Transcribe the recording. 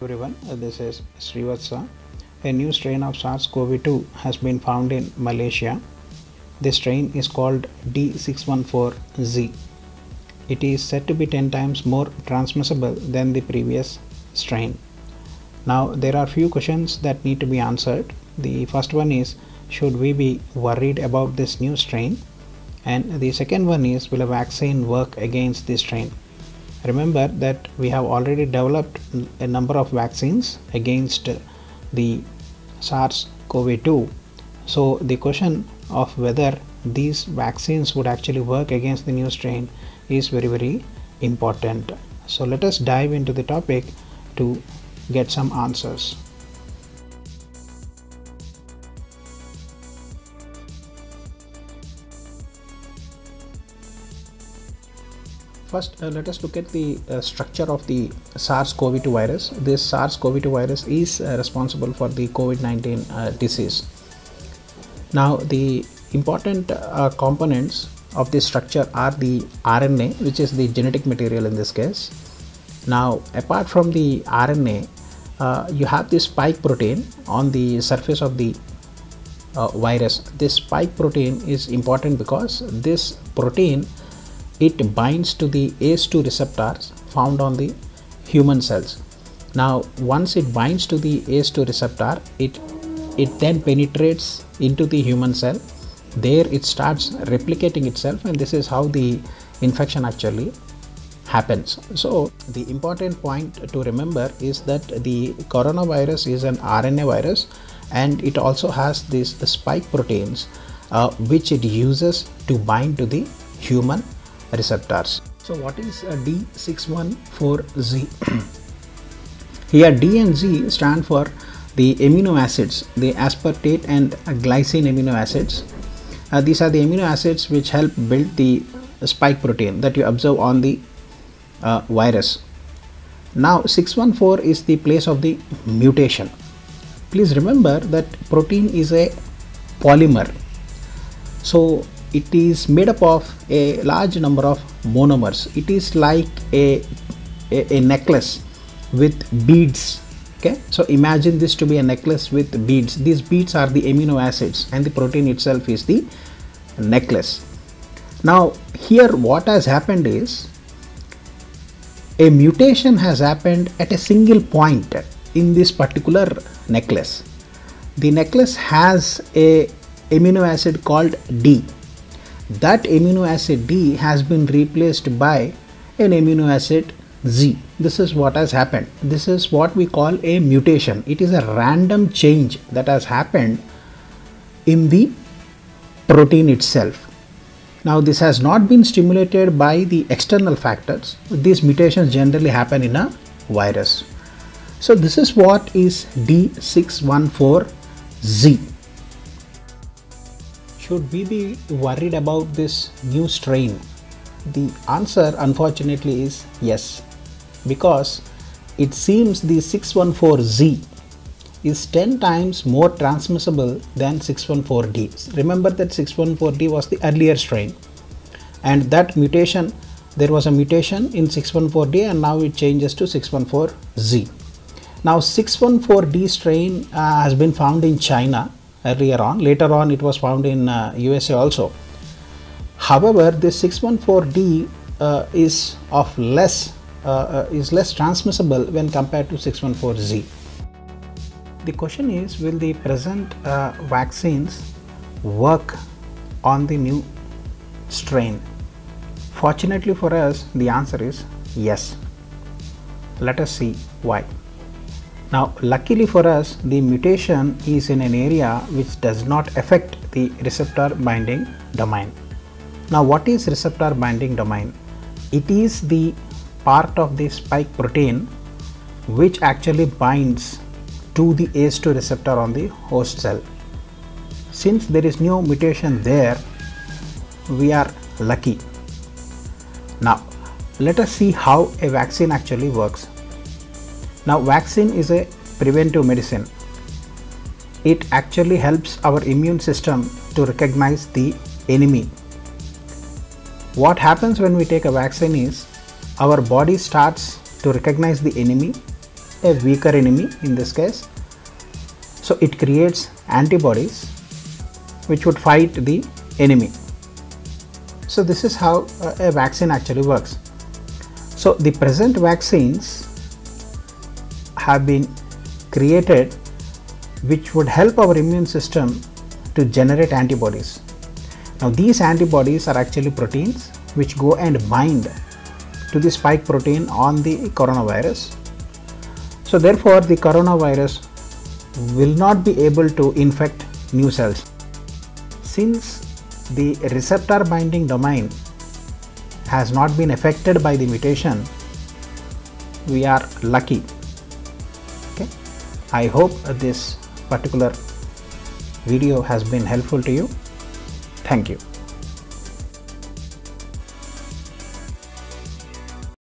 Everyone, this is Srivatsa. A new strain of SARS-CoV-2 has been found in Malaysia. This strain is called D614Z. It is said to be 10 times more transmissible than the previous strain. Now, there are few questions that need to be answered. The first one is, should we be worried about this new strain? And the second one is, will a vaccine work against this strain? Remember that we have already developed a number of vaccines against the SARS-CoV-2. So the question of whether these vaccines would actually work against the new strain is very important. So let us dive into the topic to get some answers. First, let us look at the structure of the SARS-CoV-2 virus. This SARS-CoV-2 virus is responsible for the COVID-19 disease. Now, the important components of this structure are the RNA, which is the genetic material in this case. Now, apart from the RNA, you have this spike protein on the surface of the virus. This spike protein is important because this protein, it binds to the ACE2 receptors found on the human cells. Now, once it binds to the ACE2 receptor, it then penetrates into the human cell. There it starts replicating itself, and this is how the infection actually happens. So the important point to remember is that the coronavirus is an RNA virus, and it also has these spike proteins which it uses to bind to the human receptors. So what is a D614Z? Here D and Z stand for the amino acids, the aspartate and glycine amino acids. These are the amino acids which help build the spike protein that you observe on the virus. Now 614 is the place of the mutation. Please remember that protein is a polymer. So it is made up of a large number of monomers. It is like a necklace with beads. Okay, so imagine this to be a necklace with beads. These beads are the amino acids, and the protein itself is the necklace. Now here what has happened is a mutation has happened at a single point in this particular necklace. The necklace has a amino acid called D. That amino acid D has been replaced by an amino acid Z. This is what has happened. This is what we call a mutation. It is a random change that has happened in the protein itself. Now this has not been stimulated by the external factors. These mutations generally happen in a virus. So this is what is D614Z. Should we be worried about this new strain? The answer unfortunately is yes, because it seems the 614Z is 10 times more transmissible than 614D. Remember that 614D was the earlier strain, and that mutation, there was a mutation in 614D, and now it changes to 614Z. Now 614D strain has been found in China earlier on. Later on it was found in USA also. However, this 614D is less transmissible when compared to 614Z. The question is, will the present vaccines work on the new strain? Fortunately for us, the answer is yes. Let us see why. Now, luckily for us, the mutation is in an area which does not affect the receptor binding domain. Now, what is receptor binding domain? It is the part of the spike protein which actually binds to the ACE2 receptor on the host cell. Since there is no mutation there, we are lucky. Now, let us see how a vaccine actually works. Now, vaccine is a preventive medicine. It actually helps our immune system to recognize the enemy. What happens when we take a vaccine is our body starts to recognize the enemy, a weaker enemy in this case. So it creates antibodies which would fight the enemy. So this is how a vaccine actually works. So the present vaccines have been created which would help our immune system to generate antibodies. Now these antibodies are actually proteins which go and bind to the spike protein on the coronavirus. So therefore the coronavirus will not be able to infect new cells. Since the receptor binding domain has not been affected by the mutation, we are lucky. Okay, I hope this particular video has been helpful to you. Thank you.